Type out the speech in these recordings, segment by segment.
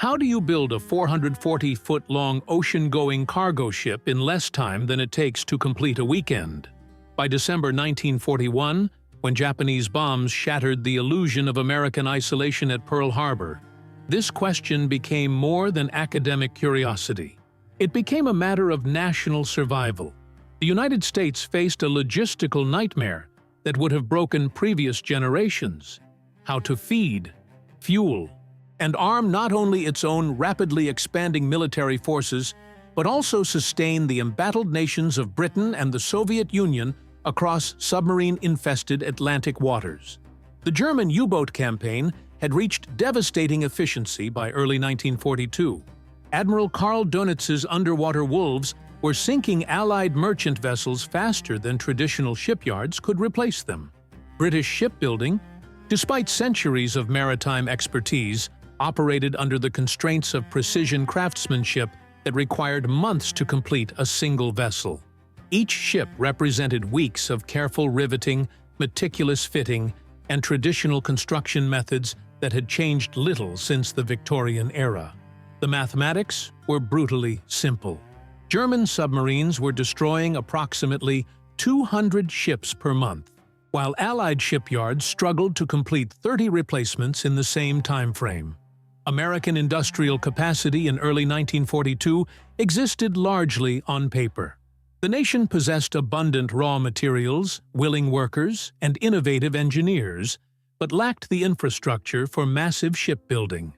How do you build a 440-foot-long ocean-going cargo ship in less time than it takes to complete a weekend? By December 1941, when Japanese bombs shattered the illusion of American isolation at Pearl Harbor, this question became more than academic curiosity. It became a matter of national survival. The United States faced a logistical nightmare that would have broken previous generations: how to feed, fuel, and arm not only its own rapidly expanding military forces, but also sustain the embattled nations of Britain and the Soviet Union across submarine-infested Atlantic waters. The German U-boat campaign had reached devastating efficiency by early 1942. Admiral Karl Dönitz's underwater wolves were sinking Allied merchant vessels faster than traditional shipyards could replace them. British shipbuilding, despite centuries of maritime expertise, operated under the constraints of precision craftsmanship that required months to complete a single vessel. Each ship represented weeks of careful riveting, meticulous fitting, and traditional construction methods that had changed little since the Victorian era. The mathematics were brutally simple. German submarines were destroying approximately 200 ships per month, while Allied shipyards struggled to complete 30 replacements in the same time frame. American industrial capacity in early 1942 existed largely on paper. The nation possessed abundant raw materials, willing workers, and innovative engineers, but lacked the infrastructure for massive shipbuilding.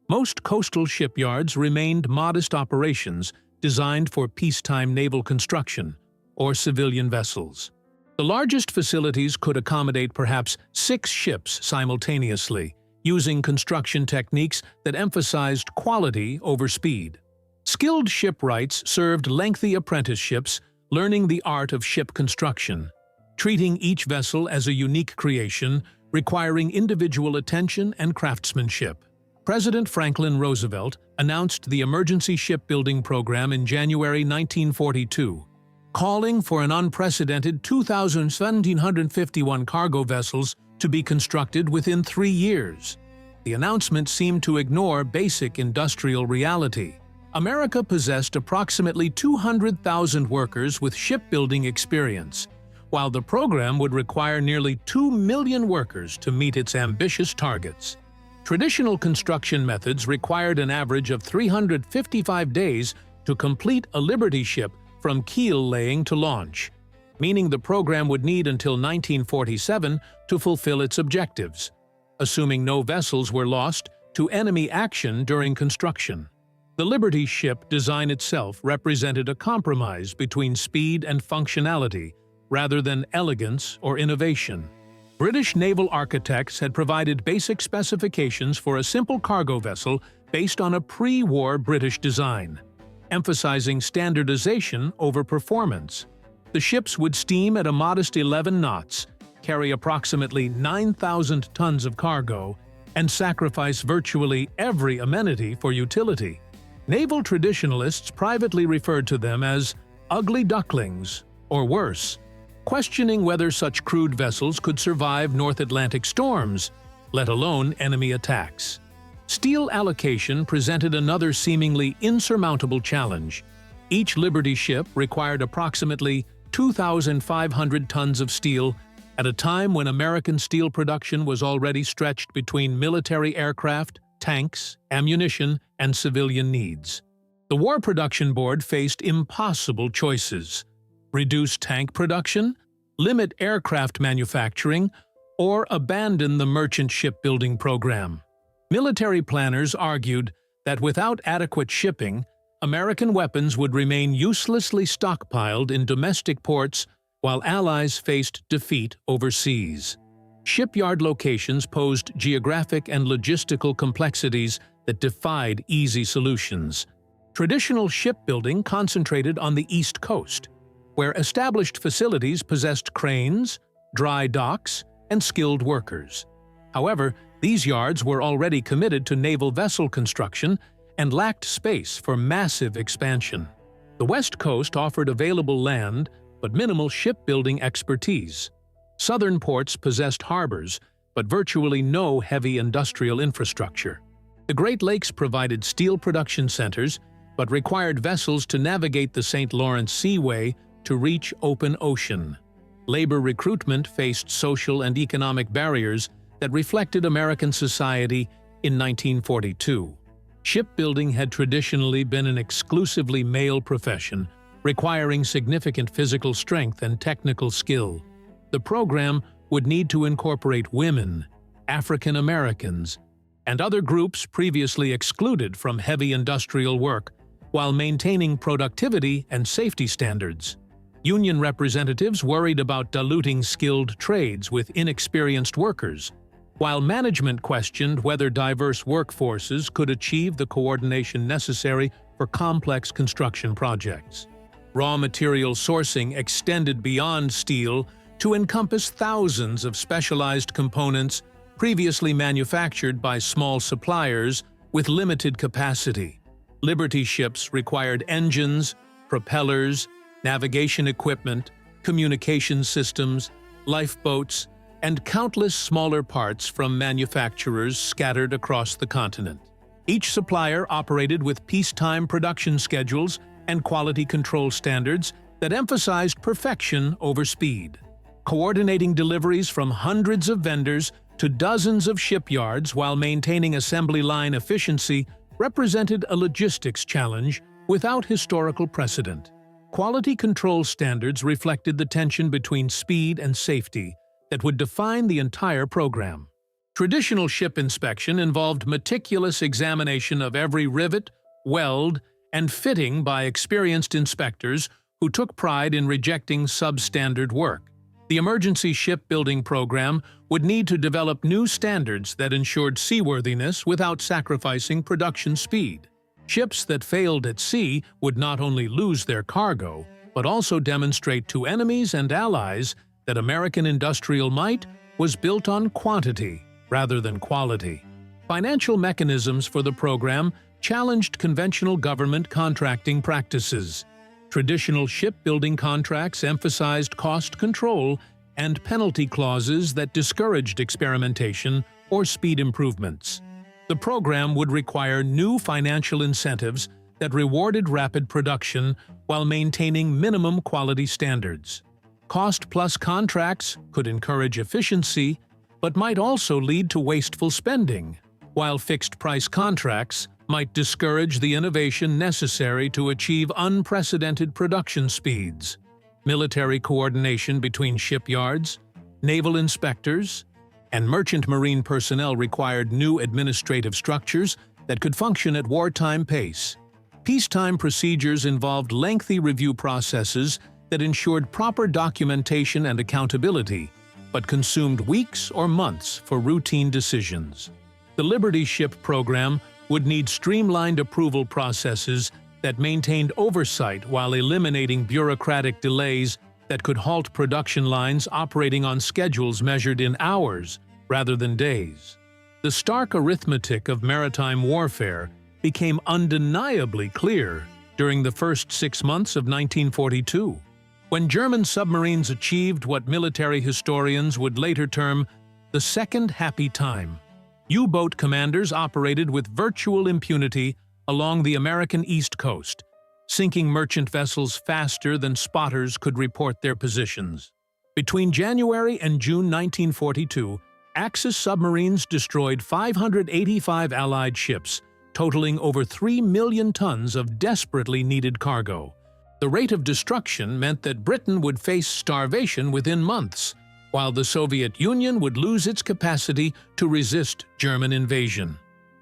Most coastal shipyards remained modest operations designed for peacetime naval construction or civilian vessels. The largest facilities could accommodate perhaps 6 ships simultaneously, using construction techniques that emphasized quality over speed. Skilled shipwrights served lengthy apprenticeships, learning the art of ship construction, treating each vessel as a unique creation, requiring individual attention and craftsmanship. President Franklin Roosevelt announced the Emergency Shipbuilding Program in January 1942, calling for an unprecedented 2,751 cargo vessels to be constructed within 3 years. The announcement seemed to ignore basic industrial reality. America possessed approximately 200,000 workers with shipbuilding experience, while the program would require nearly 2 million workers to meet its ambitious targets. Traditional construction methods required an average of 355 days to complete a Liberty ship from keel laying to launch, meaning the program would need until 1947 to fulfill its objectives, assuming no vessels were lost to enemy action during construction. The Liberty ship design itself represented a compromise between speed and functionality rather than elegance or innovation. British naval architects had provided basic specifications for a simple cargo vessel based on a pre-war British design, emphasizing standardization over performance. The ships would steam at a modest 11 knots, carry approximately 9,000 tons of cargo, and sacrifice virtually every amenity for utility. Naval traditionalists privately referred to them as ugly ducklings, or worse, questioning whether such crude vessels could survive North Atlantic storms, let alone enemy attacks. Steel allocation presented another seemingly insurmountable challenge. Each Liberty ship required approximately 2,500 tons of steel at a time when American steel production was already stretched between military aircraft, tanks, ammunition, and civilian needs. The War Production Board faced impossible choices: reduce tank production, limit aircraft manufacturing, or abandon the merchant shipbuilding program. Military planners argued that without adequate shipping, American weapons would remain uselessly stockpiled in domestic ports while Allies faced defeat overseas. Shipyard locations posed geographic and logistical complexities that defied easy solutions. Traditional shipbuilding concentrated on the East Coast, where established facilities possessed cranes, dry docks, and skilled workers. However, these yards were already committed to naval vessel construction and lacked space for massive expansion. The West Coast offered available land but minimal shipbuilding expertise. Southern ports possessed harbors, but virtually no heavy industrial infrastructure. The Great Lakes provided steel production centers, but required vessels to navigate the St. Lawrence Seaway to reach open ocean. Labor recruitment faced social and economic barriers that reflected American society in 1942. Shipbuilding had traditionally been an exclusively male profession, requiring significant physical strength and technical skill. The program would need to incorporate women, African Americans, and other groups previously excluded from heavy industrial work, while maintaining productivity and safety standards. Union representatives worried about diluting skilled trades with inexperienced workers, while management questioned whether diverse workforces could achieve the coordination necessary for complex construction projects. Raw material sourcing extended beyond steel to encompass thousands of specialized components previously manufactured by small suppliers with limited capacity. Liberty ships required engines, propellers, navigation equipment, communication systems, lifeboats, and countless smaller parts from manufacturers scattered across the continent. Each supplier operated with peacetime production schedules and quality control standards that emphasized perfection over speed. Coordinating deliveries from hundreds of vendors to dozens of shipyards while maintaining assembly line efficiency represented a logistics challenge without historical precedent. Quality control standards reflected the tension between speed and safety that would define the entire program. Traditional ship inspection involved meticulous examination of every rivet, weld, and fitting by experienced inspectors who took pride in rejecting substandard work. The emergency shipbuilding program would need to develop new standards that ensured seaworthiness without sacrificing production speed. Ships that failed at sea would not only lose their cargo, but also demonstrate to enemies and allies that American industrial might was built on quantity rather than quality. Financial mechanisms for the program challenged conventional government contracting practices. Traditional shipbuilding contracts emphasized cost control and penalty clauses that discouraged experimentation or speed improvements. The program would require new financial incentives that rewarded rapid production while maintaining minimum quality standards. Cost-plus contracts could encourage efficiency, but might also lead to wasteful spending, while fixed-price contracts might discourage the innovation necessary to achieve unprecedented production speeds. Military coordination between shipyards, naval inspectors, and merchant marine personnel required new administrative structures that could function at wartime pace. Peacetime procedures involved lengthy review processes that ensured proper documentation and accountability, but consumed weeks or months for routine decisions. The Liberty Ship program would need streamlined approval processes that maintained oversight while eliminating bureaucratic delays that could halt production lines operating on schedules measured in hours rather than days. The stark arithmetic of maritime warfare became undeniably clear during the first 6 months of 1942, when German submarines achieved what military historians would later term the Second Happy Time. U-boat commanders operated with virtual impunity along the American East Coast, sinking merchant vessels faster than spotters could report their positions. Between January and June 1942, Axis submarines destroyed 585 Allied ships, totaling over 3 million tons of desperately needed cargo. The rate of destruction meant that Britain would face starvation within months, while the Soviet Union would lose its capacity to resist German invasion.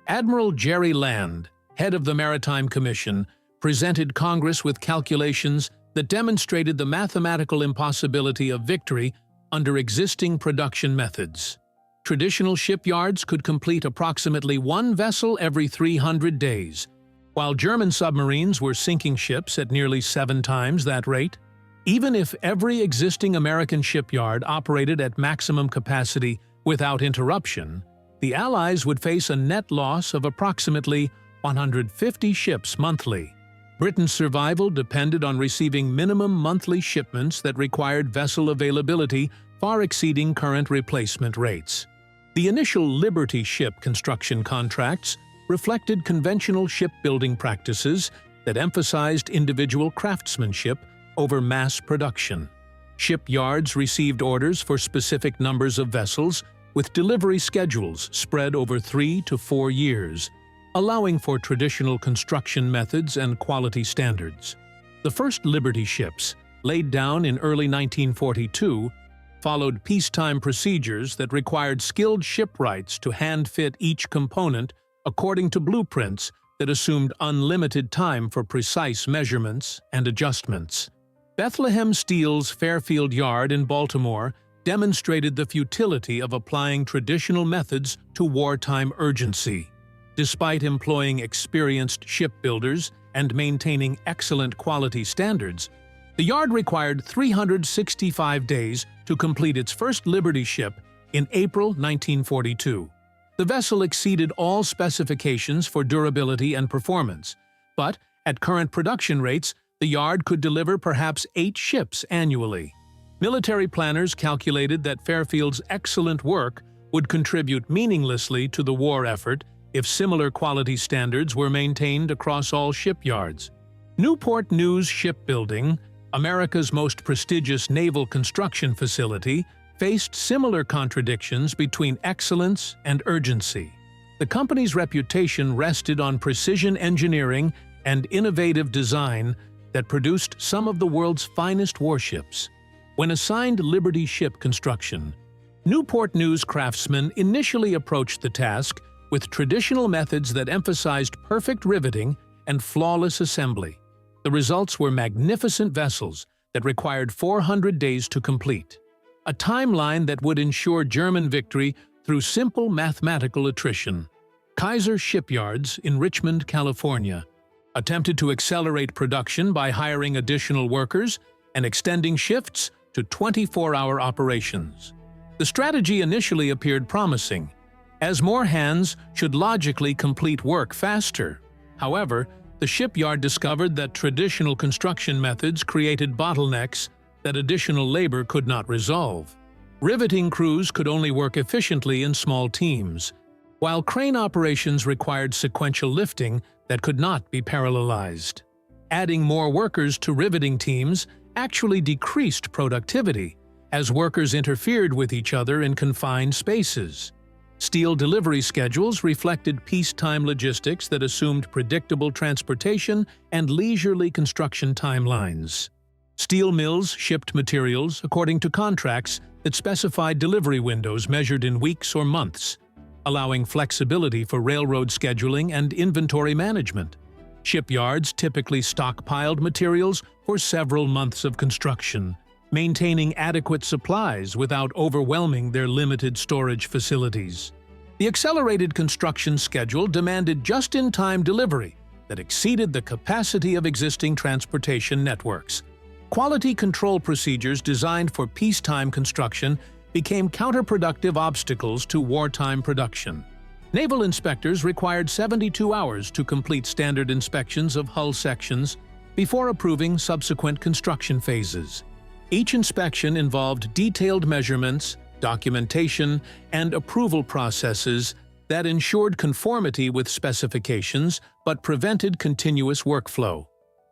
Admiral Jerry Land, head of the Maritime Commission, presented Congress with calculations that demonstrated the mathematical impossibility of victory under existing production methods. Traditional shipyards could complete approximately one vessel every 300 days, while German submarines were sinking ships at nearly 7 times that rate. Even if every existing American shipyard operated at maximum capacity without interruption, the Allies would face a net loss of approximately 150 ships monthly. Britain's survival depended on receiving minimum monthly shipments that required vessel availability far exceeding current replacement rates. The initial Liberty ship construction contracts reflected conventional shipbuilding practices that emphasized individual craftsmanship over mass production. Shipyards received orders for specific numbers of vessels with delivery schedules spread over 3 to 4 years, allowing for traditional construction methods and quality standards. The first Liberty ships, laid down in early 1942, followed peacetime procedures that required skilled shipwrights to hand-fit each component according to blueprints that assumed unlimited time for precise measurements and adjustments. Bethlehem Steel's Fairfield Yard in Baltimore demonstrated the futility of applying traditional methods to wartime urgency. Despite employing experienced shipbuilders and maintaining excellent quality standards, the yard required 365 days to complete its first Liberty ship in April 1942. The vessel exceeded all specifications for durability and performance, but at current production rates, the yard could deliver perhaps 8 ships annually. Military planners calculated that Fairfield's excellent work would contribute meaninglessly to the war effort if similar quality standards were maintained across all shipyards. Newport News Shipbuilding, America's most prestigious naval construction facility, faced similar contradictions between excellence and urgency. The company's reputation rested on precision engineering and innovative design that produced some of the world's finest warships. When assigned Liberty ship construction, Newport News craftsmen initially approached the task with traditional methods that emphasized perfect riveting and flawless assembly. The results were magnificent vessels that required 400 days to complete, a timeline that would ensure German victory through simple mathematical attrition. Kaiser Shipyards in Richmond, California, attempted to accelerate production by hiring additional workers and extending shifts to 24-hour operations. The strategy initially appeared promising, as more hands should logically complete work faster. However, the shipyard discovered that traditional construction methods created bottlenecks that additional labor could not resolve. Riveting crews could only work efficiently in small teams, while crane operations required sequential lifting that could not be parallelized. Adding more workers to riveting teams actually decreased productivity, as workers interfered with each other in confined spaces. Steel delivery schedules reflected peacetime logistics that assumed predictable transportation and leisurely construction timelines. Steel mills shipped materials according to contracts that specified delivery windows measured in weeks or months, allowing flexibility for railroad scheduling and inventory management. Shipyards typically stockpiled materials for several months of construction, maintaining adequate supplies without overwhelming their limited storage facilities. The accelerated construction schedule demanded just-in-time delivery that exceeded the capacity of existing transportation networks. Quality control procedures designed for peacetime construction became counterproductive obstacles to wartime production. Naval inspectors required 72 hours to complete standard inspections of hull sections before approving subsequent construction phases. Each inspection involved detailed measurements, documentation, and approval processes that ensured conformity with specifications but prevented continuous workflow.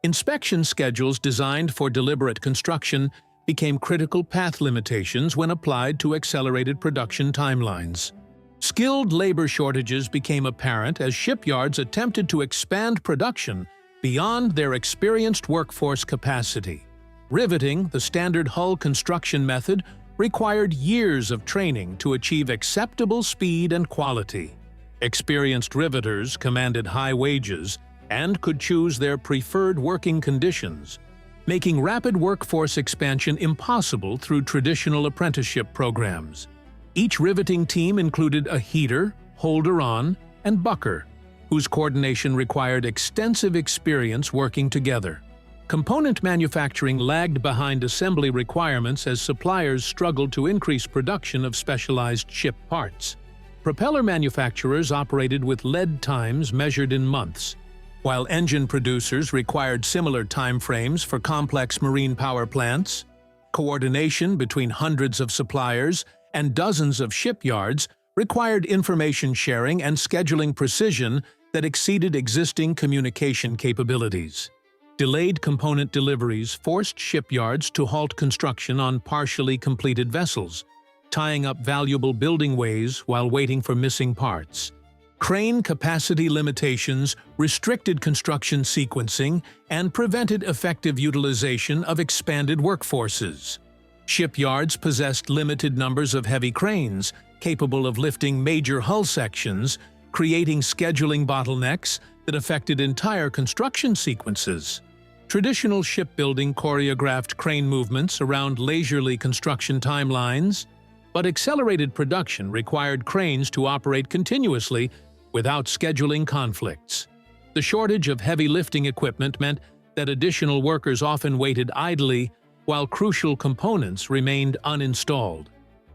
Inspection schedules designed for deliberate construction became critical path limitations when applied to accelerated production timelines. Skilled labor shortages became apparent as shipyards attempted to expand production beyond their experienced workforce capacity. Riveting, the standard hull construction method, required years of training to achieve acceptable speed and quality. Experienced riveters commanded high wages and could choose their preferred working conditions, making rapid workforce expansion impossible through traditional apprenticeship programs. Each riveting team included a heater, holder-on, and bucker, whose coordination required extensive experience working together. Component manufacturing lagged behind assembly requirements as suppliers struggled to increase production of specialized ship parts. Propeller manufacturers operated with lead times measured in months, while engine producers required similar timeframes for complex marine power plants. Coordination between hundreds of suppliers and dozens of shipyards required information sharing and scheduling precision that exceeded existing communication capabilities. Delayed component deliveries forced shipyards to halt construction on partially completed vessels, tying up valuable building ways while waiting for missing parts. Crane capacity limitations restricted construction sequencing and prevented effective utilization of expanded workforces. Shipyards possessed limited numbers of heavy cranes capable of lifting major hull sections, creating scheduling bottlenecks that affected entire construction sequences. Traditional shipbuilding choreographed crane movements around leisurely construction timelines, but accelerated production required cranes to operate continuously without scheduling conflicts. The shortage of heavy lifting equipment meant that additional workers often waited idly while crucial components remained uninstalled.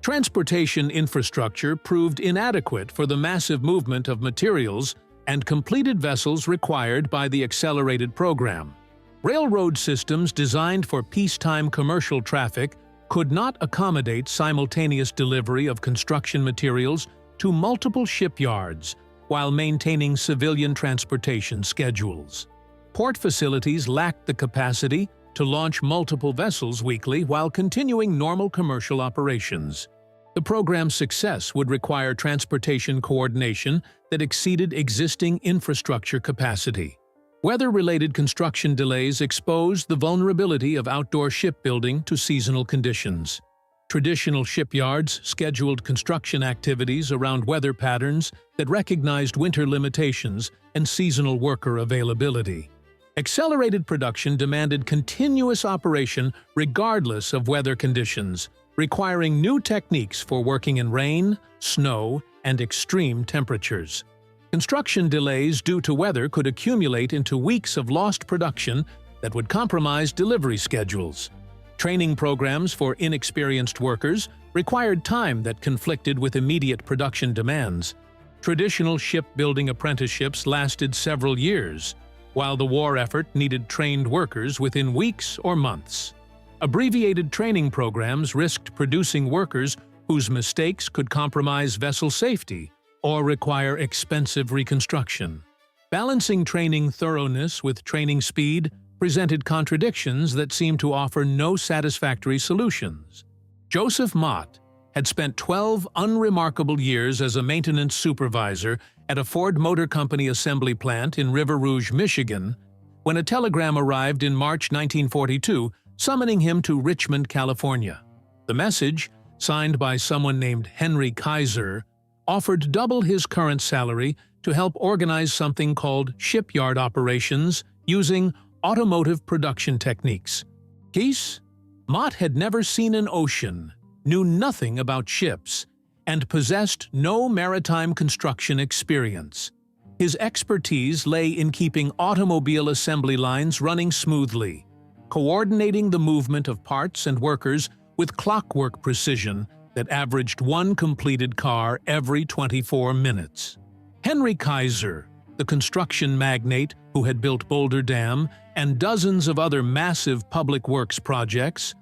Transportation infrastructure proved inadequate for the massive movement of materials and completed vessels required by the accelerated program. Railroad systems designed for peacetime commercial traffic could not accommodate simultaneous delivery of construction materials to multiple shipyards while maintaining civilian transportation schedules. Port facilities lacked the capacity to launch multiple vessels weekly while continuing normal commercial operations. The program's success would require transportation coordination that exceeded existing infrastructure capacity. Weather-related construction delays exposed the vulnerability of outdoor shipbuilding to seasonal conditions. Traditional shipyards scheduled construction activities around weather patterns that recognized winter limitations and seasonal worker availability. Accelerated production demanded continuous operation regardless of weather conditions, requiring new techniques for working in rain, snow, and extreme temperatures. Construction delays due to weather could accumulate into weeks of lost production that would compromise delivery schedules. Training programs for inexperienced workers required time that conflicted with immediate production demands. Traditional shipbuilding apprenticeships lasted several years, while the war effort needed trained workers within weeks or months. Abbreviated training programs risked producing workers whose mistakes could compromise vessel safety or require expensive reconstruction. Balancing training thoroughness with training speed presented contradictions that seemed to offer no satisfactory solutions. Joseph Mott had spent 12 unremarkable years as a maintenance supervisor at a Ford Motor Company assembly plant in River Rouge, Michigan, when a telegram arrived in March 1942 summoning him to Richmond, California. The message, signed by someone named Henry Kaiser, offered double his current salary to help organize something called shipyard operations using automotive production techniques. Geese? Mott had never seen an ocean, knew nothing about ships, and possessed no maritime construction experience. His expertise lay in keeping automobile assembly lines running smoothly, coordinating the movement of parts and workers with clockwork precision that averaged one completed car every 24 minutes. Henry Kaiser, the construction magnate who had built Boulder Dam and dozens of other massive public works projects,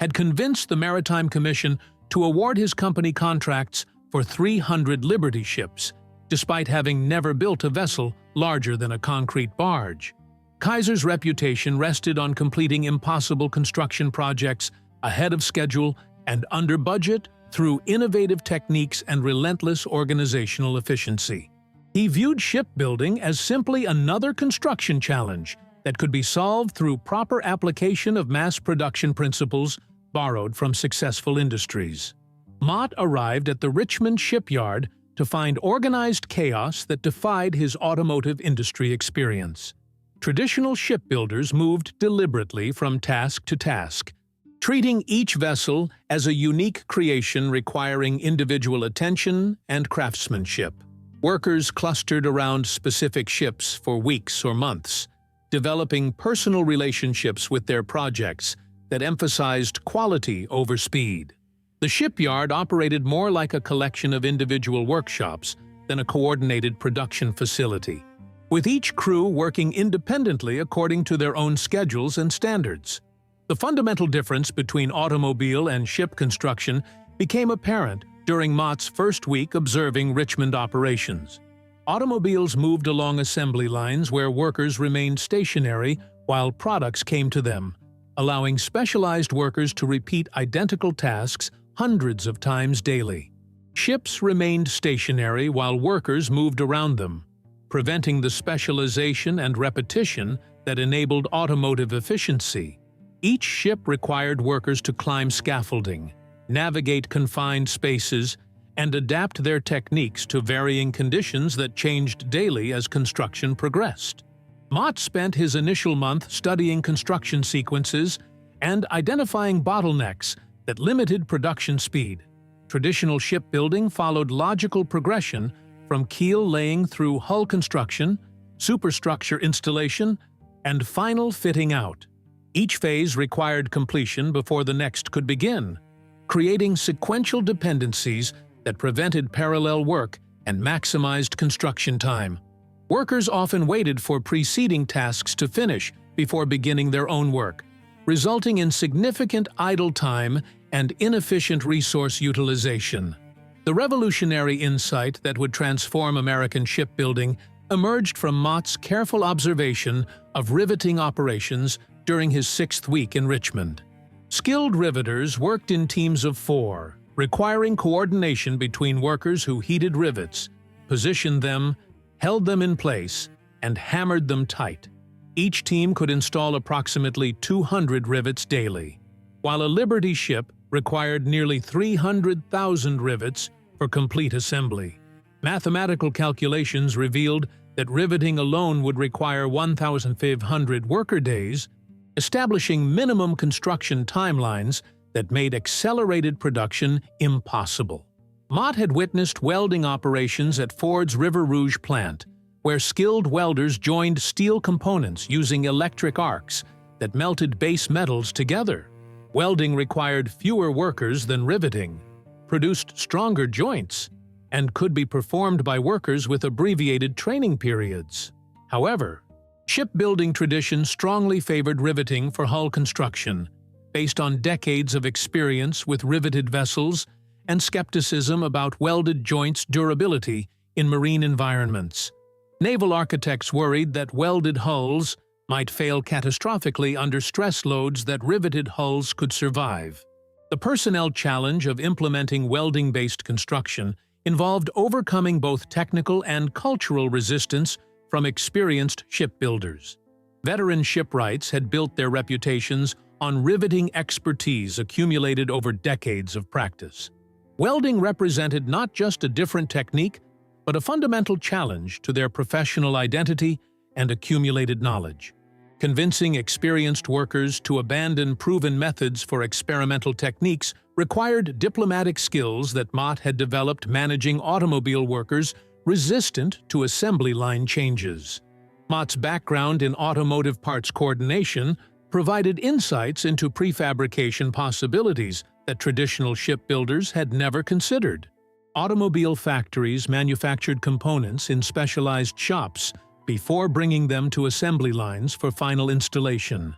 had convinced the Maritime Commission to award his company contracts for 300 Liberty ships, despite having never built a vessel larger than a concrete barge. Kaiser's reputation rested on completing impossible construction projects ahead of schedule and under budget through innovative techniques and relentless organizational efficiency. He viewed shipbuilding as simply another construction challenge that could be solved through proper application of mass production principles borrowed from successful industries. Mott arrived at the Richmond shipyard to find organized chaos that defied his automotive industry experience. Traditional shipbuilders moved deliberately from task to task, treating each vessel as a unique creation requiring individual attention and craftsmanship. Workers clustered around specific ships for weeks or months, developing personal relationships with their projects that emphasized quality over speed. The shipyard operated more like a collection of individual workshops than a coordinated production facility, with each crew working independently according to their own schedules and standards. The fundamental difference between automobile and ship construction became apparent during Mott's first week observing Richmond operations. Automobiles moved along assembly lines where workers remained stationary while products came to them, allowing specialized workers to repeat identical tasks hundreds of times daily. Ships remained stationary while workers moved around them, preventing the specialization and repetition that enabled automotive efficiency. Each ship required workers to climb scaffolding, navigate confined spaces, and adapt their techniques to varying conditions that changed daily as construction progressed. Mott spent his initial month studying construction sequences and identifying bottlenecks that limited production speed. Traditional shipbuilding followed logical progression from keel laying through hull construction, superstructure installation, and final fitting out. Each phase required completion before the next could begin, creating sequential dependencies that prevented parallel work and maximized construction time. Workers often waited for preceding tasks to finish before beginning their own work, resulting in significant idle time and inefficient resource utilization. The revolutionary insight that would transform American shipbuilding emerged from Mott's careful observation of riveting operations during his 6th week in Richmond. Skilled riveters worked in teams of 4, requiring coordination between workers who heated rivets, positioned them, held them in place, and hammered them tight. Each team could install approximately 200 rivets daily, while a Liberty ship required nearly 300,000 rivets for complete assembly. Mathematical calculations revealed that riveting alone would require 1,500 worker days, establishing minimum construction timelines that made accelerated production impossible. Mott had witnessed welding operations at Ford's River Rouge plant, where skilled welders joined steel components using electric arcs that melted base metals together. Welding required fewer workers than riveting, produced stronger joints, and could be performed by workers with abbreviated training periods. However, shipbuilding tradition strongly favored riveting for hull construction, based on decades of experience with riveted vessels and skepticism about welded joints' durability in marine environments. Naval architects worried that welded hulls might fail catastrophically under stress loads that riveted hulls could survive. The personnel challenge of implementing welding-based construction involved overcoming both technical and cultural resistance from experienced shipbuilders. Veteran shipwrights had built their reputations on riveting expertise accumulated over decades of practice. Welding represented not just a different technique, but a fundamental challenge to their professional identity and accumulated knowledge. Convincing experienced workers to abandon proven methods for experimental techniques required diplomatic skills that Mott had developed managing automobile workers resistant to assembly line changes. Mott's background in automotive parts coordination provided insights into prefabrication possibilities that traditional shipbuilders had never considered. Automobile factories manufactured components in specialized shops before bringing them to assembly lines for final installation.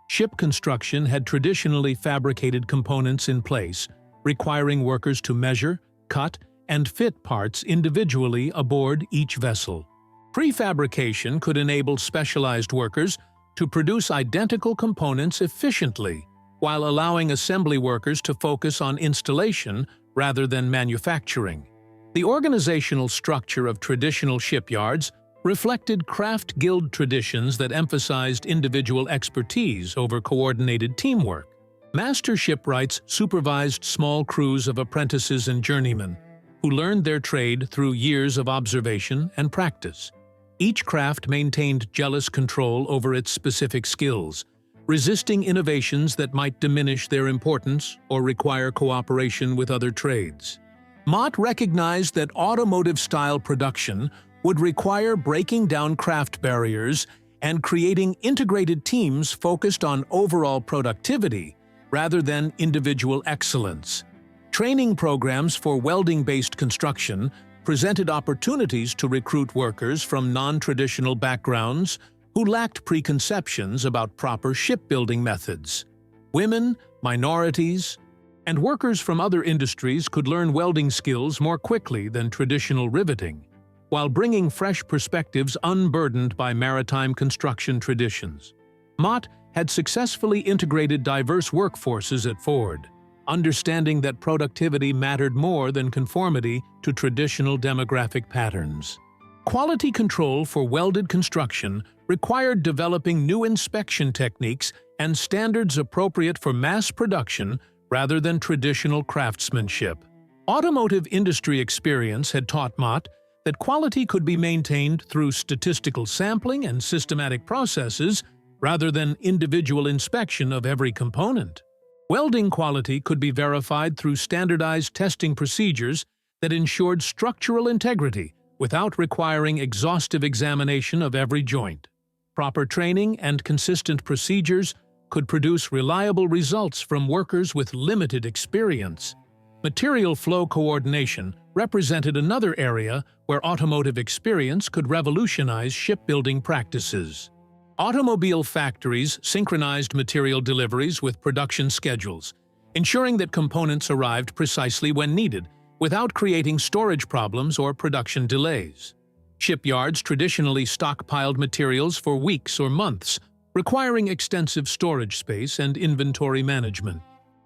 Ship construction had traditionally fabricated components in place, requiring workers to measure, cut, and fit parts individually aboard each vessel. Prefabrication could enable specialized workers to produce identical components efficiently, while allowing assembly workers to focus on installation rather than manufacturing. The organizational structure of traditional shipyards reflected craft guild traditions that emphasized individual expertise over coordinated teamwork. Master shipwrights supervised small crews of apprentices and journeymen, who learned their trade through years of observation and practice. Each craft maintained jealous control over its specific skills, resisting innovations that might diminish their importance or require cooperation with other trades. Mott recognized that automotive-style production would require breaking down craft barriers and creating integrated teams focused on overall productivity rather than individual excellence. Training programs for welding-based construction presented opportunities to recruit workers from non-traditional backgrounds who lacked preconceptions about proper shipbuilding methods. Women, minorities, and workers from other industries could learn welding skills more quickly than traditional riveting. while bringing fresh perspectives unburdened by maritime construction traditions. Mott had successfully integrated diverse workforces at Ford, understanding that productivity mattered more than conformity to traditional demographic patterns. Quality control for welded construction required developing new inspection techniques and standards appropriate for mass production rather than traditional craftsmanship. Automotive industry experience had taught Mott that quality could be maintained through statistical sampling and systematic processes rather than individual inspection of every component. Welding quality could be verified through standardized testing procedures that ensured structural integrity without requiring exhaustive examination of every joint. Proper training and consistent procedures could produce reliable results from workers with limited experience. Material flow coordination represented another area where automotive experience could revolutionize shipbuilding practices. Automobile factories synchronized material deliveries with production schedules, ensuring that components arrived precisely when needed, without creating storage problems or production delays. Shipyards traditionally stockpiled materials for weeks or months, requiring extensive storage space and inventory management.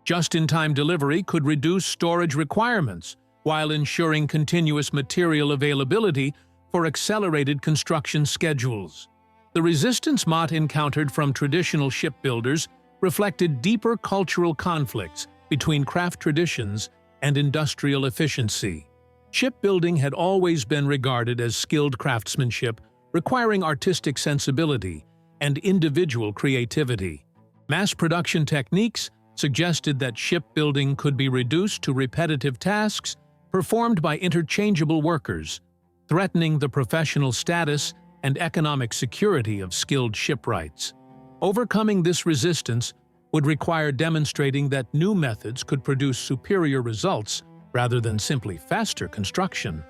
Just-in-time delivery could reduce storage requirements while ensuring continuous material availability for accelerated construction schedules. The resistance Mott encountered from traditional shipbuilders reflected deeper cultural conflicts between craft traditions and industrial efficiency. Shipbuilding had always been regarded as skilled craftsmanship, requiring artistic sensibility and individual creativity. Mass production techniques suggested that shipbuilding could be reduced to repetitive tasks performed by interchangeable workers, threatening the professional status and economic security of skilled shipwrights. Overcoming this resistance would require demonstrating that new methods could produce superior results rather than simply faster construction.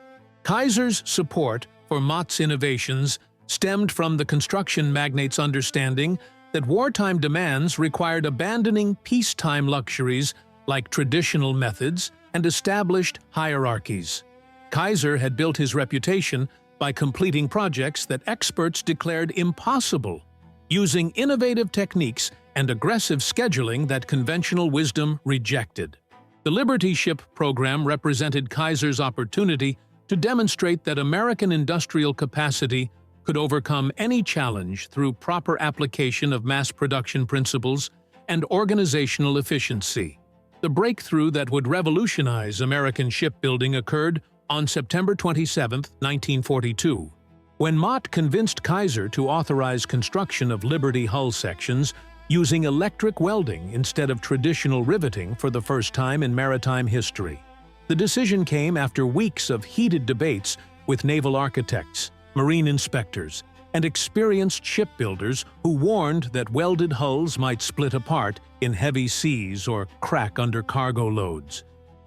Kaiser's support for Mott's innovations stemmed from the construction magnate's understanding that wartime demands required abandoning peacetime luxuries like traditional methods and established hierarchies. Kaiser had built his reputation by completing projects that experts declared impossible, using innovative techniques and aggressive scheduling that conventional wisdom rejected. The Liberty Ship program represented Kaiser's opportunity to demonstrate that American industrial capacity could overcome any challenge through proper application of mass production principles and organizational efficiency. The breakthrough that would revolutionize American shipbuilding occurred on September 27, 1942, when Mott convinced Kaiser to authorize construction of Liberty hull sections using electric welding instead of traditional riveting for the first time in maritime history. The decision came after weeks of heated debates with naval architects, marine inspectors, and experienced shipbuilders who warned that welded hulls might split apart in heavy seas or crack under cargo loads.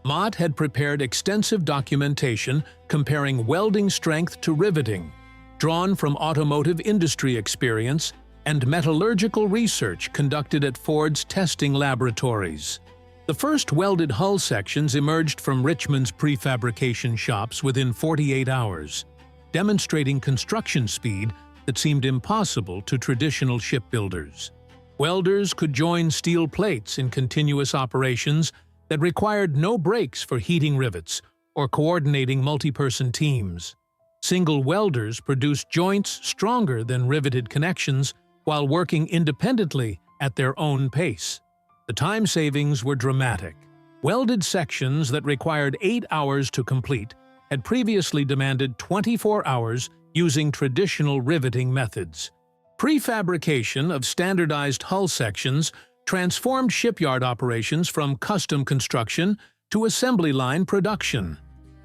Mott had prepared extensive documentation comparing welding strength to riveting, drawn from automotive industry experience and metallurgical research conducted at Ford's testing laboratories. The first welded hull sections emerged from Richmond's prefabrication shops within 48 hours, demonstrating construction speed that seemed impossible to traditional shipbuilders. Welders could join steel plates in continuous operations that required no breaks for heating rivets or coordinating multi-person teams. Single welders produced joints stronger than riveted connections while working independently at their own pace. The time savings were dramatic. Welded sections that required 8 hours to complete had previously demanded 24 hours using traditional riveting methods. Prefabrication of standardized hull sections transformed shipyard operations from custom construction to assembly line production.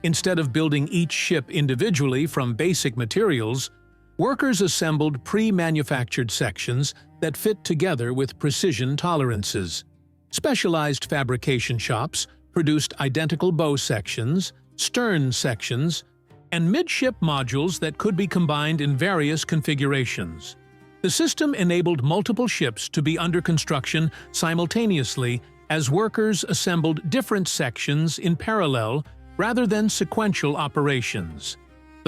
Instead of building each ship individually from basic materials, workers assembled pre-manufactured sections that fit together with precision tolerances. Specialized fabrication shops produced identical bow sections, stern sections, and midship modules that could be combined in various configurations. The system enabled multiple ships to be under construction simultaneously as workers assembled different sections in parallel rather than sequential operations.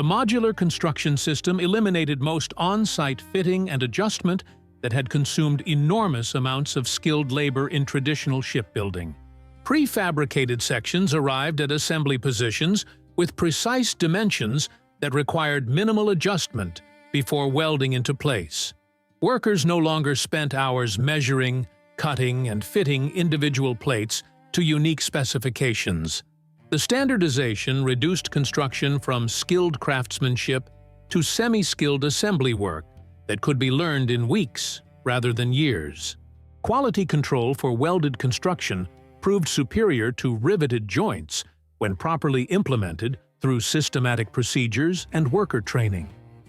The modular construction system eliminated most on-site fitting and adjustment that had consumed enormous amounts of skilled labor in traditional shipbuilding. Prefabricated sections arrived at assembly positions with precise dimensions that required minimal adjustment before welding into place. Workers no longer spent hours measuring, cutting, and fitting individual plates to unique specifications. The standardization reduced construction from skilled craftsmanship to semi-skilled assembly work that could be learned in weeks rather than years. Quality control for welded construction proved superior to riveted joints when properly implemented through systematic procedures and worker training.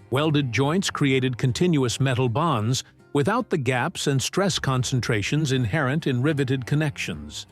Welded joints created continuous metal bonds without the gaps and stress concentrations inherent in riveted connections.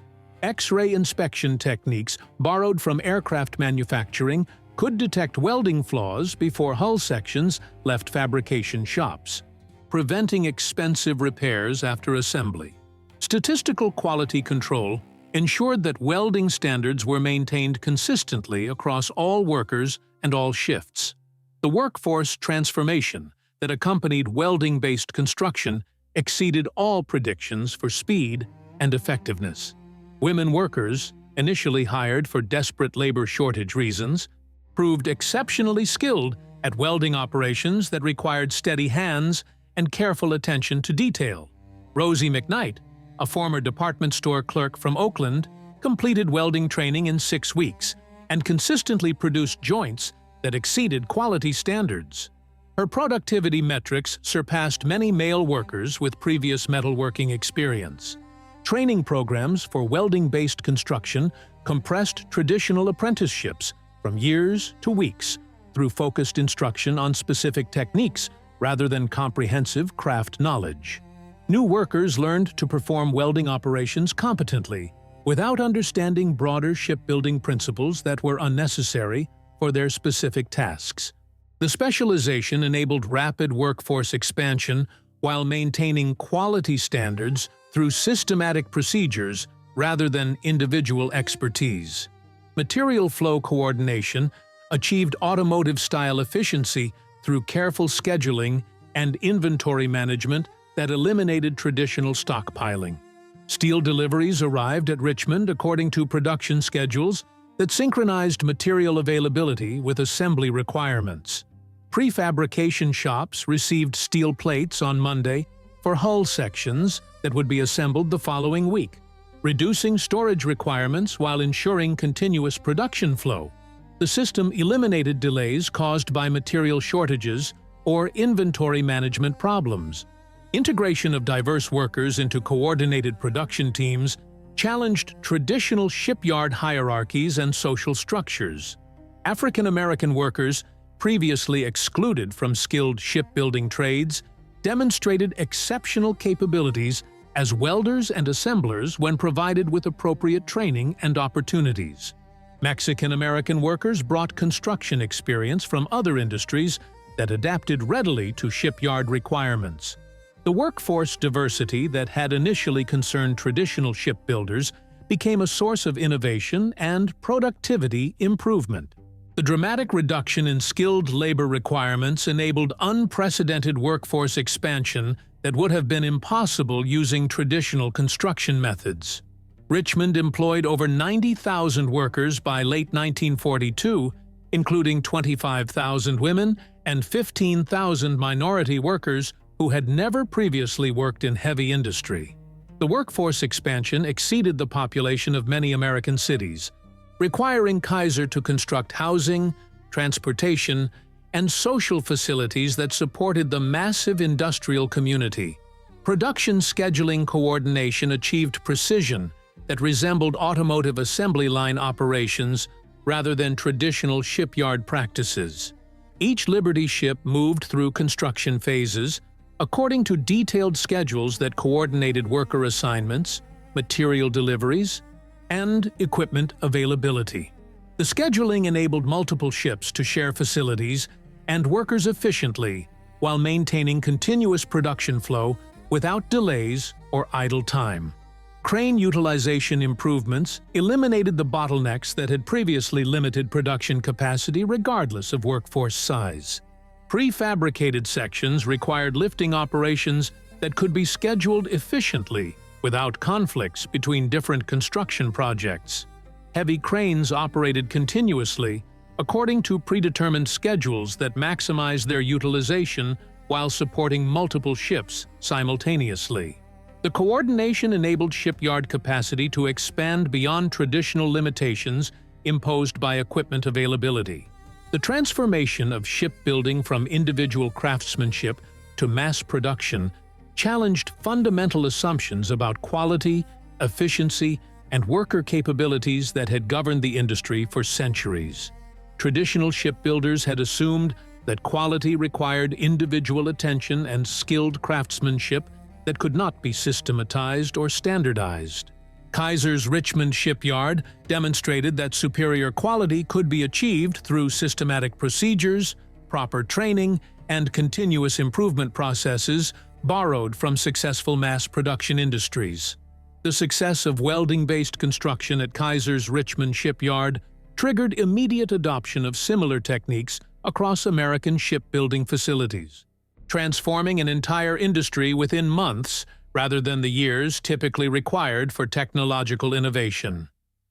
X-ray inspection techniques borrowed from aircraft manufacturing could detect welding flaws before hull sections left fabrication shops, preventing expensive repairs after assembly. Statistical quality control ensured that welding standards were maintained consistently across all workers and all shifts. The workforce transformation that accompanied welding-based construction exceeded all predictions for speed and effectiveness. Women workers, initially hired for desperate labor shortage reasons, proved exceptionally skilled at welding operations that required steady hands and careful attention to detail. Rosie McKnight, a former department store clerk from Oakland, completed welding training in 6 weeks and consistently produced joints that exceeded quality standards. Her productivity metrics surpassed many male workers with previous metalworking experience. Training programs for welding-based construction compressed traditional apprenticeships from years to weeks through focused instruction on specific techniques rather than comprehensive craft knowledge. New workers learned to perform welding operations competently without understanding broader shipbuilding principles that were unnecessary for their specific tasks. The specialization enabled rapid workforce expansion while maintaining quality standards through systematic procedures rather than individual expertise. Material flow coordination achieved automotive-style efficiency through careful scheduling and inventory management that eliminated traditional stockpiling. Steel deliveries arrived at Richmond according to production schedules that synchronized material availability with assembly requirements. Prefabrication shops received steel plates on Monday for hull sections that would be assembled the following week, reducing storage requirements while ensuring continuous production flow. The system eliminated delays caused by material shortages or inventory management problems. Integration of diverse workers into coordinated production teams challenged traditional shipyard hierarchies and social structures. African American workers, previously excluded from skilled shipbuilding trades, demonstrated exceptional capabilities as welders and assemblers when provided with appropriate training and opportunities. Mexican American workers brought construction experience from other industries that adapted readily to shipyard requirements. The workforce diversity that had initially concerned traditional shipbuilders became a source of innovation and productivity improvement. The dramatic reduction in skilled labor requirements enabled unprecedented workforce expansion that would have been impossible using traditional construction methods. Richmond employed over 90,000 workers by late 1942, including 25,000 women and 15,000 minority workers who had never previously worked in heavy industry. The workforce expansion exceeded the population of many American cities, requiring Kaiser to construct housing, transportation, and social facilities that supported the massive industrial community. Production scheduling coordination achieved precision that resembled automotive assembly line operations rather than traditional shipyard practices. Each Liberty ship moved through construction phases according to detailed schedules that coordinated worker assignments, material deliveries, and equipment availability. The scheduling enabled multiple ships to share facilities and workers efficiently while maintaining continuous production flow without delays or idle time. Crane utilization improvements eliminated the bottlenecks that had previously limited production capacity regardless of workforce size. Prefabricated sections required lifting operations that could be scheduled efficiently without conflicts between different construction projects. Heavy cranes operated continuously according to predetermined schedules that maximized their utilization while supporting multiple ships simultaneously. The coordination enabled shipyard capacity to expand beyond traditional limitations imposed by equipment availability. The transformation of shipbuilding from individual craftsmanship to mass production challenged fundamental assumptions about quality, efficiency, and worker capabilities that had governed the industry for centuries. Traditional shipbuilders had assumed that quality required individual attention and skilled craftsmanship that could not be systematized or standardized. Kaiser's Richmond shipyard demonstrated that superior quality could be achieved through systematic procedures, proper training, and continuous improvement processes borrowed from successful mass production industries. The success of welding-based construction at Kaiser's Richmond shipyard triggered immediate adoption of similar techniques across American shipbuilding facilities, transforming an entire industry within months rather than the years typically required for technological innovation.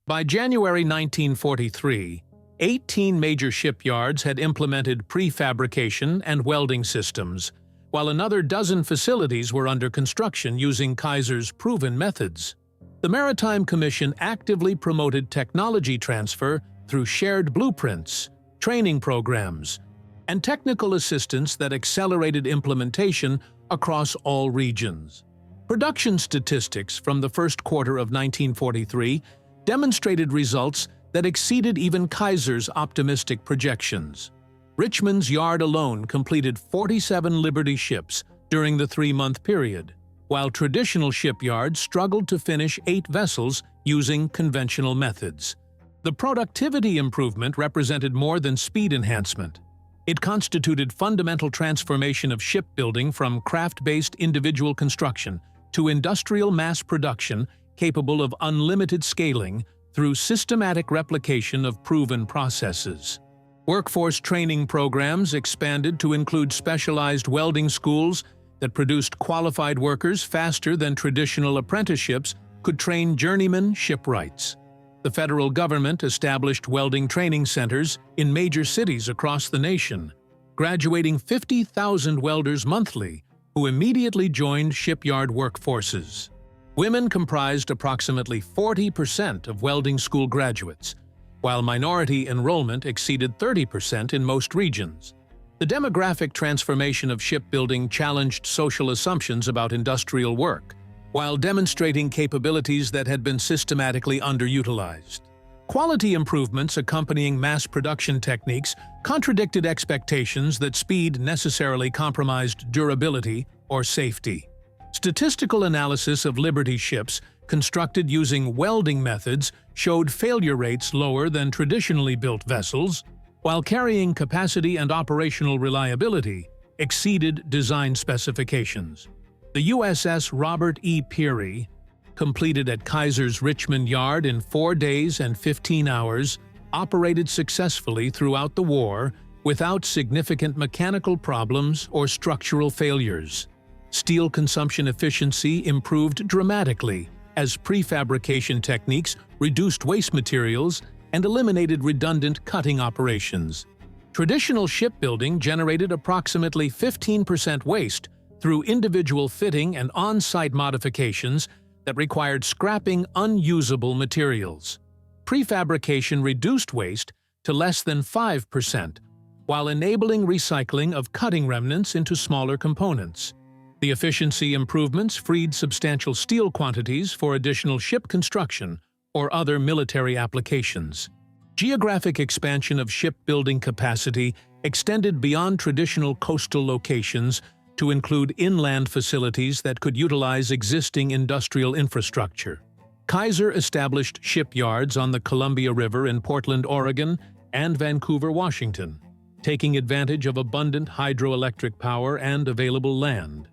By January 1943, 18 major shipyards had implemented prefabrication and welding systems, while another dozen facilities were under construction using Kaiser's proven methods. The Maritime Commission actively promoted technology transfer through shared blueprints, training programs, and technical assistance that accelerated implementation across all regions. Production statistics from the first quarter of 1943 demonstrated results that exceeded even Kaiser's optimistic projections. Richmond's yard alone completed 47 Liberty ships during the 3-month period, while traditional shipyards struggled to finish 8 vessels using conventional methods. The productivity improvement represented more than speed enhancement. It constituted fundamental transformation of shipbuilding from craft-based individual construction to industrial mass production capable of unlimited scaling through systematic replication of proven processes. Workforce training programs expanded to include specialized welding schools that produced qualified workers faster than traditional apprenticeships could train journeyman shipwrights. The federal government established welding training centers in major cities across the nation, graduating 50,000 welders monthly who immediately joined shipyard workforces. Women comprised approximately 40% of welding school graduates, while minority enrollment exceeded 30% in most regions. The demographic transformation of shipbuilding challenged social assumptions about industrial work, while demonstrating capabilities that had been systematically underutilized. Quality improvements accompanying mass production techniques contradicted expectations that speed necessarily compromised durability or safety. Statistical analysis of Liberty ships constructed using welding methods showed failure rates lower than traditionally built vessels, while carrying capacity and operational reliability exceeded design specifications. The USS Robert E. Peary, completed at Kaiser's Richmond Yard in 4 days and 15 hours, operated successfully throughout the war without significant mechanical problems or structural failures. Steel consumption efficiency improved dramatically as prefabrication techniques reduced waste materials and eliminated redundant cutting operations. Traditional shipbuilding generated approximately 15% waste through individual fitting and on-site modifications that required scrapping unusable materials. Prefabrication reduced waste to less than 5%, while enabling recycling of cutting remnants into smaller components. The efficiency improvements freed substantial steel quantities for additional ship construction or other military applications. Geographic expansion of shipbuilding capacity extended beyond traditional coastal locations to include inland facilities that could utilize existing industrial infrastructure. Kaiser established shipyards on the Columbia River in Portland, Oregon, and Vancouver, Washington, taking advantage of abundant hydroelectric power and available land.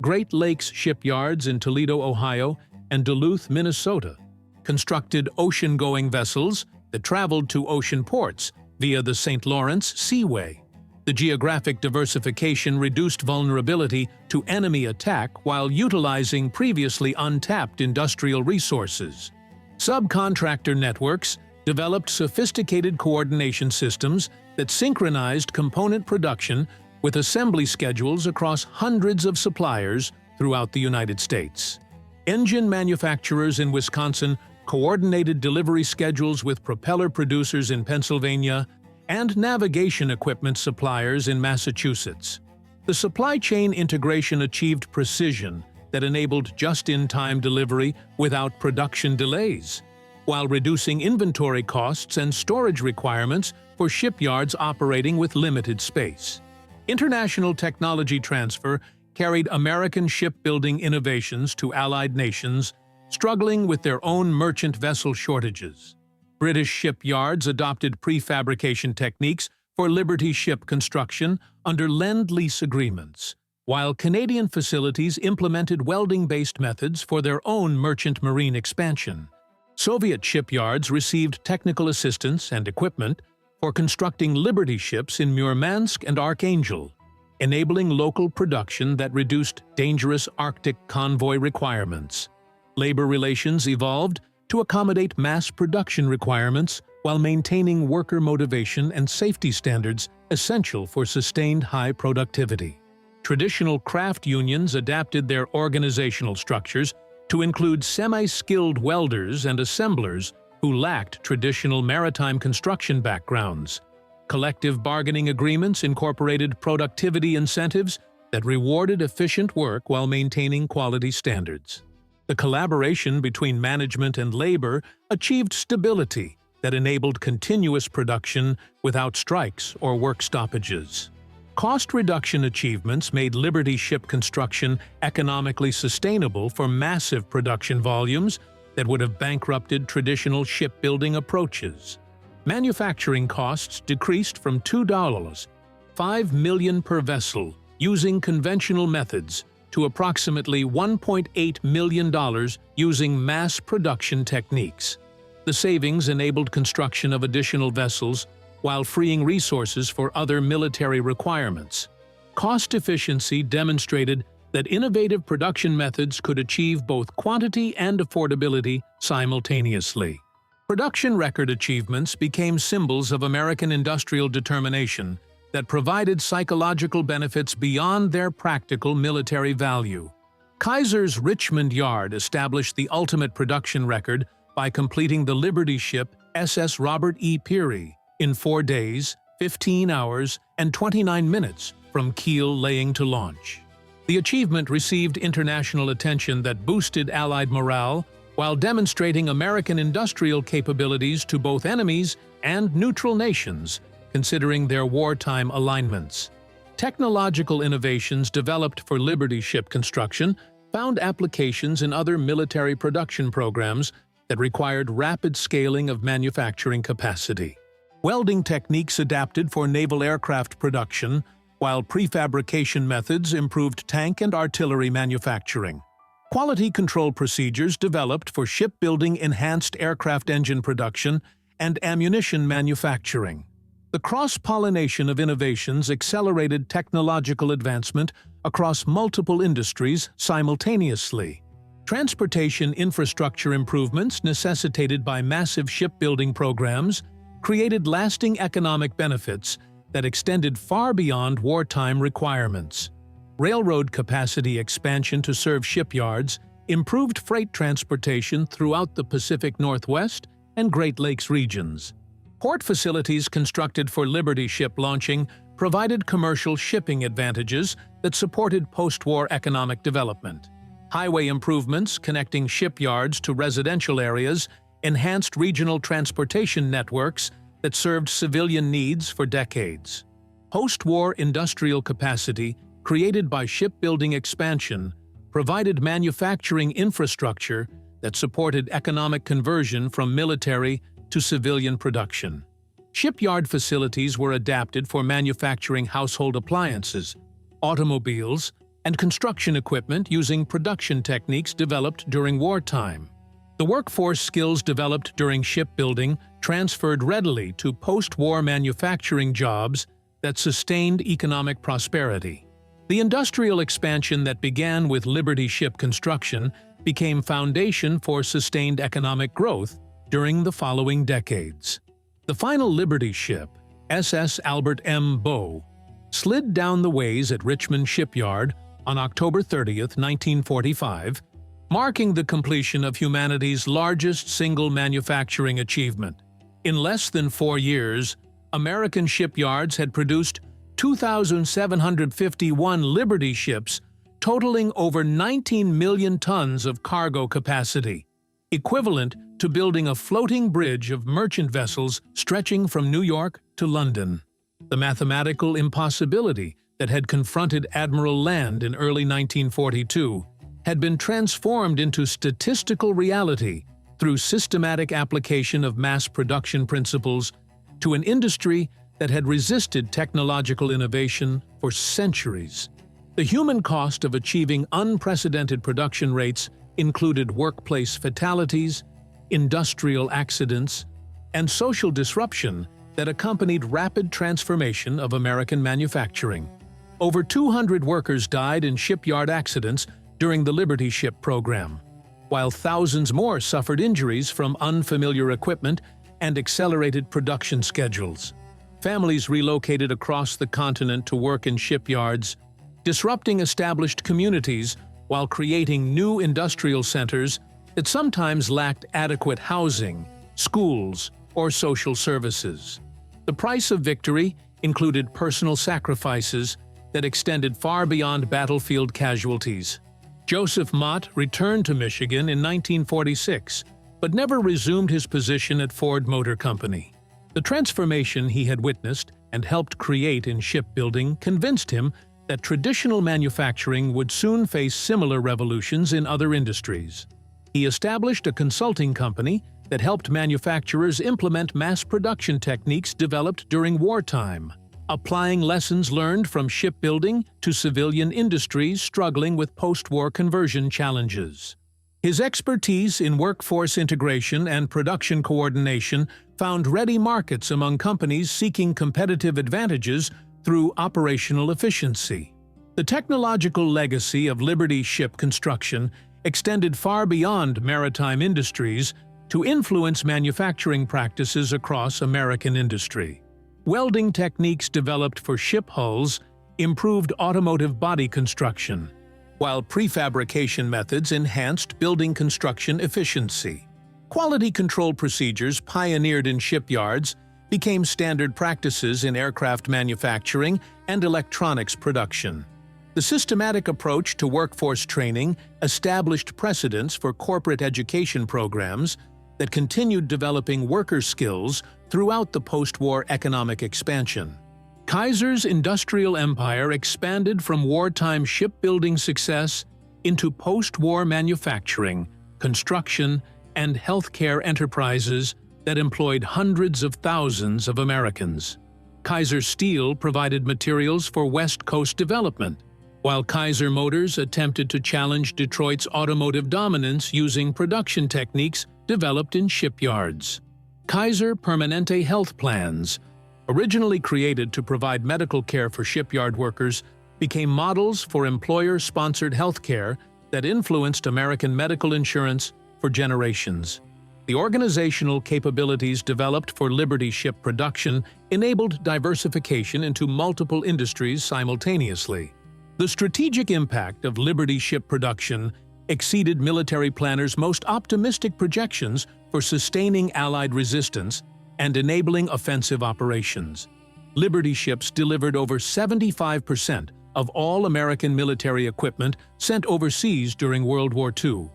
Great Lakes shipyards in Toledo, Ohio, and Duluth, Minnesota, constructed ocean-going vessels that traveled to ocean ports via the St. Lawrence Seaway. The geographic diversification reduced vulnerability to enemy attack while utilizing previously untapped industrial resources. Subcontractor networks developed sophisticated coordination systems that synchronized component production with assembly schedules across hundreds of suppliers throughout the United States. Engine manufacturers in Wisconsin coordinated delivery schedules with propeller producers in Pennsylvania and navigation equipment suppliers in Massachusetts. The supply chain integration achieved precision that enabled just-in-time delivery without production delays, while reducing inventory costs and storage requirements for shipyards operating with limited space. International technology transfer carried American shipbuilding innovations to allied nations struggling with their own merchant vessel shortages. British shipyards adopted prefabrication techniques for Liberty ship construction under Lend-Lease agreements, while Canadian facilities implemented welding-based methods for their own merchant marine expansion. Soviet shipyards received technical assistance and equipment for constructing Liberty ships in Murmansk and Archangel, enabling local production that reduced dangerous Arctic convoy requirements. Labor relations evolved to accommodate mass production requirements while maintaining worker motivation and safety standards essential for sustained high productivity. Traditional craft unions adapted their organizational structures to include semi-skilled welders and assemblers who lacked traditional maritime construction backgrounds. Collective bargaining agreements incorporated productivity incentives that rewarded efficient work while maintaining quality standards. The collaboration between management and labor achieved stability that enabled continuous production without strikes or work stoppages. Cost reduction achievements made Liberty ship construction economically sustainable for massive production volumes that would have bankrupted traditional shipbuilding approaches. Manufacturing costs decreased from $2.5 million per vessel using conventional methods to approximately $1.8 million using mass production techniques. The savings enabled construction of additional vessels while freeing resources for other military requirements. Cost efficiency demonstrated that innovative production methods could achieve both quantity and affordability simultaneously. Production record achievements became symbols of American industrial determination that provided psychological benefits beyond their practical military value. Kaiser's Richmond Yard established the ultimate production record by completing the Liberty ship SS Robert E. Peary in 4 days, 15 hours, and 29 minutes from keel laying to launch. The achievement received international attention that boosted Allied morale while demonstrating American industrial capabilities to both enemies and neutral nations, considering their wartime alignments. Technological innovations developed for Liberty ship construction found applications in other military production programs that required rapid scaling of manufacturing capacity. Welding techniques adapted for naval aircraft production, while prefabrication methods improved tank and artillery manufacturing. Quality control procedures developed for shipbuilding enhanced aircraft engine production and ammunition manufacturing. The cross-pollination of innovations accelerated technological advancement across multiple industries simultaneously. Transportation infrastructure improvements necessitated by massive shipbuilding programs created lasting economic benefits that extended far beyond wartime requirements. Railroad capacity expansion to serve shipyards improved freight transportation throughout the Pacific Northwest and Great Lakes regions. Port facilities constructed for Liberty ship launching provided commercial shipping advantages that supported post-war economic development. Highway improvements connecting shipyards to residential areas enhanced regional transportation networks that served civilian needs for decades. Post-war industrial capacity created by shipbuilding expansion provided manufacturing infrastructure that supported economic conversion from military to civilian production. Shipyard facilities were adapted for manufacturing household appliances, automobiles, and construction equipment using production techniques developed during wartime. The workforce skills developed during shipbuilding transferred readily to post-war manufacturing jobs that sustained economic prosperity. The industrial expansion that began with Liberty ship construction became foundation for sustained economic growth during the following decades. The final Liberty ship, SS Albert M. Bow, slid down the ways at Richmond Shipyard on October 30, 1945, marking the completion of humanity's largest single manufacturing achievement. In less than 4 years, American shipyards had produced 2,751 Liberty ships, totaling over 19 million tons of cargo capacity, equivalent to building a floating bridge of merchant vessels stretching from New York to London. The mathematical impossibility that had confronted Admiral Land in early 1942 had been transformed into statistical reality through systematic application of mass production principles to an industry that had resisted technological innovation for centuries. The human cost of achieving unprecedented production rates included workplace fatalities, industrial accidents, and social disruption that accompanied rapid transformation of American manufacturing. Over 200 workers died in shipyard accidents during the Liberty ship program, while thousands more suffered injuries from unfamiliar equipment and accelerated production schedules. Families relocated across the continent to work in shipyards, disrupting established communities while creating new industrial centers that sometimes lacked adequate housing, schools, or social services. The price of victory included personal sacrifices that extended far beyond battlefield casualties. Joseph Mott returned to Michigan in 1946, but never resumed his position at Ford Motor Company. The transformation he had witnessed and helped create in shipbuilding convinced him that traditional manufacturing would soon face similar revolutions in other industries. He established a consulting company that helped manufacturers implement mass production techniques developed during wartime, applying lessons learned from shipbuilding to civilian industries struggling with post-war conversion challenges. His expertise in workforce integration and production coordination found ready markets among companies seeking competitive advantages through operational efficiency. The technological legacy of Liberty ship construction extended far beyond maritime industries to influence manufacturing practices across American industry. Welding techniques developed for ship hulls improved automotive body construction, while prefabrication methods enhanced building construction efficiency. Quality control procedures pioneered in shipyards became standard practices in aircraft manufacturing and electronics production. The systematic approach to workforce training established precedents for corporate education programs that continued developing worker skills throughout the post-war economic expansion. Kaiser's industrial empire expanded from wartime shipbuilding success into post-war manufacturing, construction, and healthcare enterprises that employed hundreds of thousands of Americans. Kaiser Steel provided materials for West Coast development, while Kaiser Motors attempted to challenge Detroit's automotive dominance using production techniques developed in shipyards. Kaiser Permanente health plans, originally created to provide medical care for shipyard workers, became models for employer-sponsored health care that influenced American medical insurance for generations. The organizational capabilities developed for Liberty ship production enabled diversification into multiple industries simultaneously. The strategic impact of Liberty ship production exceeded military planners' most optimistic projections for sustaining Allied resistance and enabling offensive operations. Liberty ships delivered over 75% of all American military equipment sent overseas during World War II,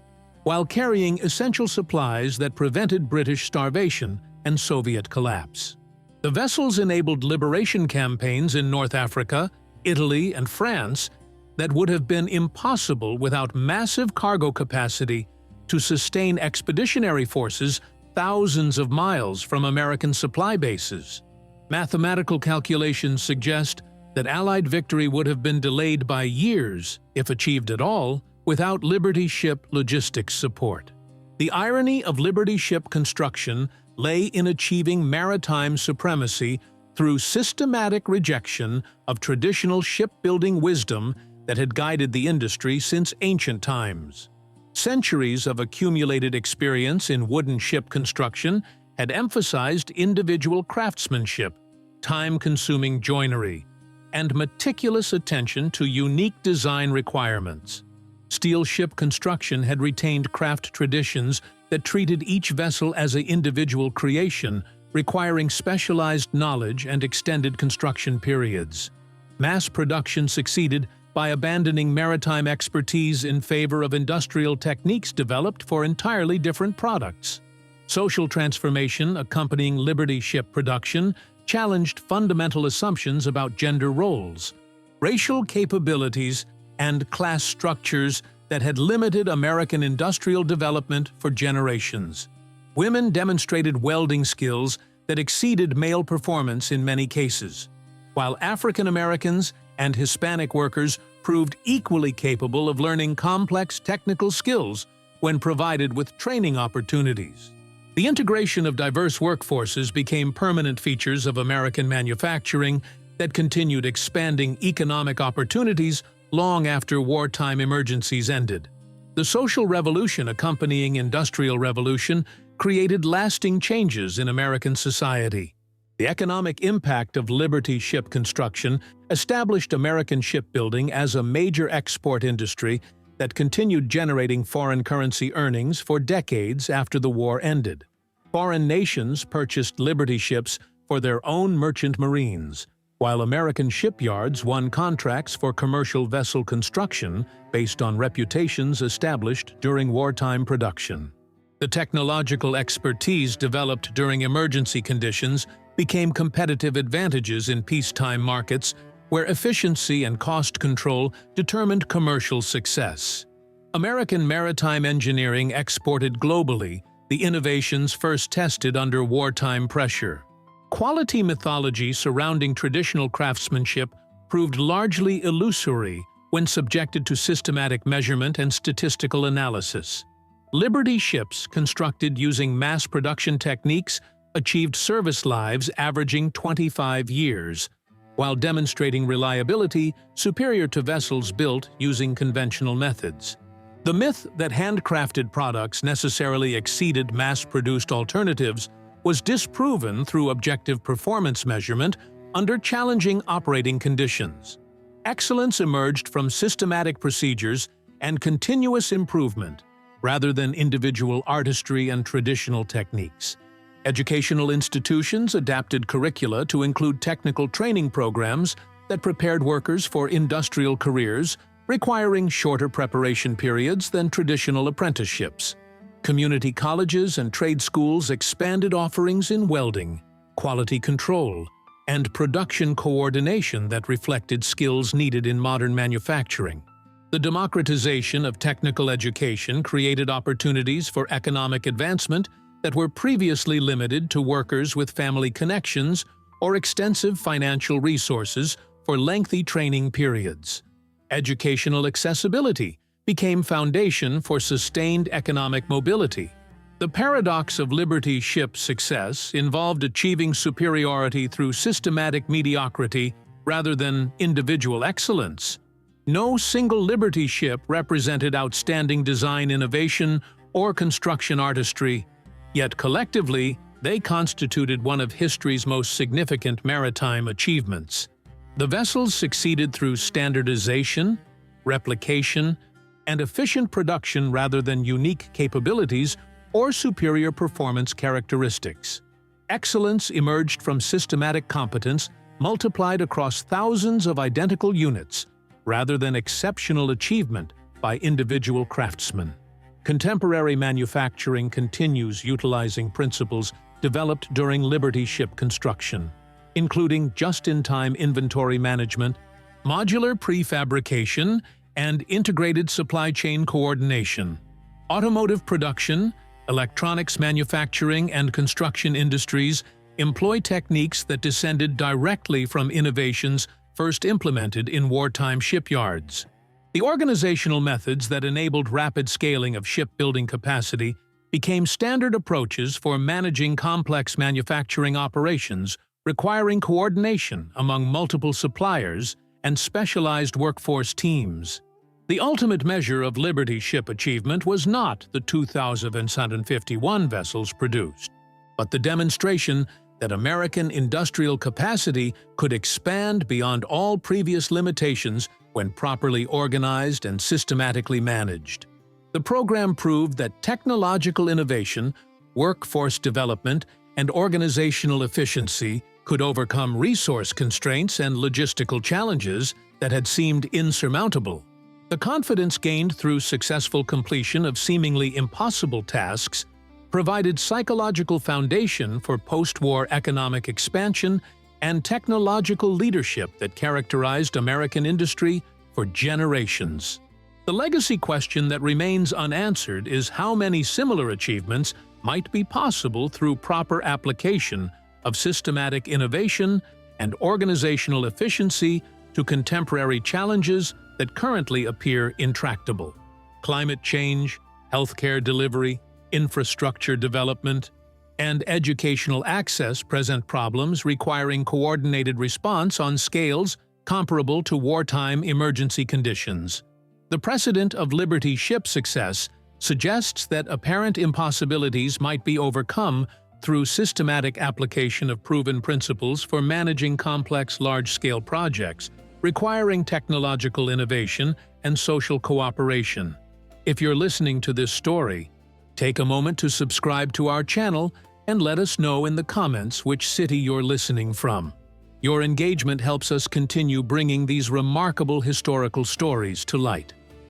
while carrying essential supplies that prevented British starvation and Soviet collapse. The vessels enabled liberation campaigns in North Africa, Italy, and France that would have been impossible without massive cargo capacity to sustain expeditionary forces thousands of miles from American supply bases. Mathematical calculations suggest that Allied victory would have been delayed by years, if achieved at all, without Liberty ship logistics support. The irony of Liberty ship construction lay in achieving maritime supremacy through systematic rejection of traditional shipbuilding wisdom that had guided the industry since ancient times. Centuries of accumulated experience in wooden ship construction had emphasized individual craftsmanship, time-consuming joinery, and meticulous attention to unique design requirements. Steel ship construction had retained craft traditions that treated each vessel as an individual creation, requiring specialized knowledge and extended construction periods. Mass production succeeded by abandoning maritime expertise in favor of industrial techniques developed for entirely different products. Social transformation accompanying Liberty ship production challenged fundamental assumptions about gender roles, racial capabilities, and class structures that had limited American industrial development for generations. Women demonstrated welding skills that exceeded male performance in many cases, while African Americans and Hispanic workers proved equally capable of learning complex technical skills when provided with training opportunities. The integration of diverse workforces became permanent features of American manufacturing that continued expanding economic opportunities long after wartime emergencies ended. The social revolution accompanying Industrial Revolution created lasting changes in American society. The economic impact of Liberty ship construction established American shipbuilding as a major export industry that continued generating foreign currency earnings for decades after the war ended. Foreign nations purchased Liberty ships for their own merchant marines, while American shipyards won contracts for commercial vessel construction based on reputations established during wartime production. The technological expertise developed during emergency conditions became competitive advantages in peacetime markets where efficiency and cost control determined commercial success. American maritime engineering exported globally the innovations first tested under wartime pressure. Quality mythology surrounding traditional craftsmanship proved largely illusory when subjected to systematic measurement and statistical analysis. Liberty ships constructed using mass production techniques achieved service lives averaging 25 years, while demonstrating reliability superior to vessels built using conventional methods. The myth that handcrafted products necessarily exceeded mass-produced alternatives was disproven through objective performance measurement under challenging operating conditions. Excellence emerged from systematic procedures and continuous improvement, rather than individual artistry and traditional techniques. Educational institutions adapted curricula to include technical training programs that prepared workers for industrial careers, requiring shorter preparation periods than traditional apprenticeships. Community colleges and trade schools expanded offerings in welding, quality control, and production coordination that reflected skills needed in modern manufacturing. The democratization of technical education created opportunities for economic advancement that were previously limited to workers with family connections or extensive financial resources for lengthy training periods. Educational accessibility became foundation for sustained economic mobility. The paradox of Liberty ship success involved achieving superiority through systematic mediocrity rather than individual excellence. No single Liberty ship represented outstanding design innovation or construction artistry, yet collectively, they constituted one of history's most significant maritime achievements. The vessels succeeded through standardization, replication, and efficient production rather than unique capabilities or superior performance characteristics. Excellence emerged from systematic competence multiplied across thousands of identical units, rather than exceptional achievement by individual craftsmen. Contemporary manufacturing continues utilizing principles developed during Liberty ship construction, including just-in-time inventory management, modular prefabrication, and integrated supply chain coordination. Automotive production, electronics manufacturing, and construction industries employ techniques that descended directly from innovations first implemented in wartime shipyards. The organizational methods that enabled rapid scaling of shipbuilding capacity became standard approaches for managing complex manufacturing operations requiring coordination among multiple suppliers and specialized workforce teams. The ultimate measure of Liberty ship achievement was not the 2,751 vessels produced, but the demonstration that American industrial capacity could expand beyond all previous limitations when properly organized and systematically managed. The program proved that technological innovation, workforce development, and organizational efficiency could overcome resource constraints and logistical challenges that had seemed insurmountable. The confidence gained through successful completion of seemingly impossible tasks provided psychological foundation for post-war economic expansion and technological leadership that characterized American industry for generations. The legacy question that remains unanswered is how many similar achievements might be possible through proper application of systematic innovation and organizational efficiency to contemporary challenges that currently appear intractable. Climate change, healthcare delivery, infrastructure development, and educational access present problems requiring coordinated response on scales comparable to wartime emergency conditions. The precedent of Liberty ship success suggests that apparent impossibilities might be overcome through systematic application of proven principles for managing complex large-scale projects, requiring technological innovation and social cooperation. If you're listening to this story, take a moment to subscribe to our channel and let us know in the comments which city you're listening from. Your engagement helps us continue bringing these remarkable historical stories to light.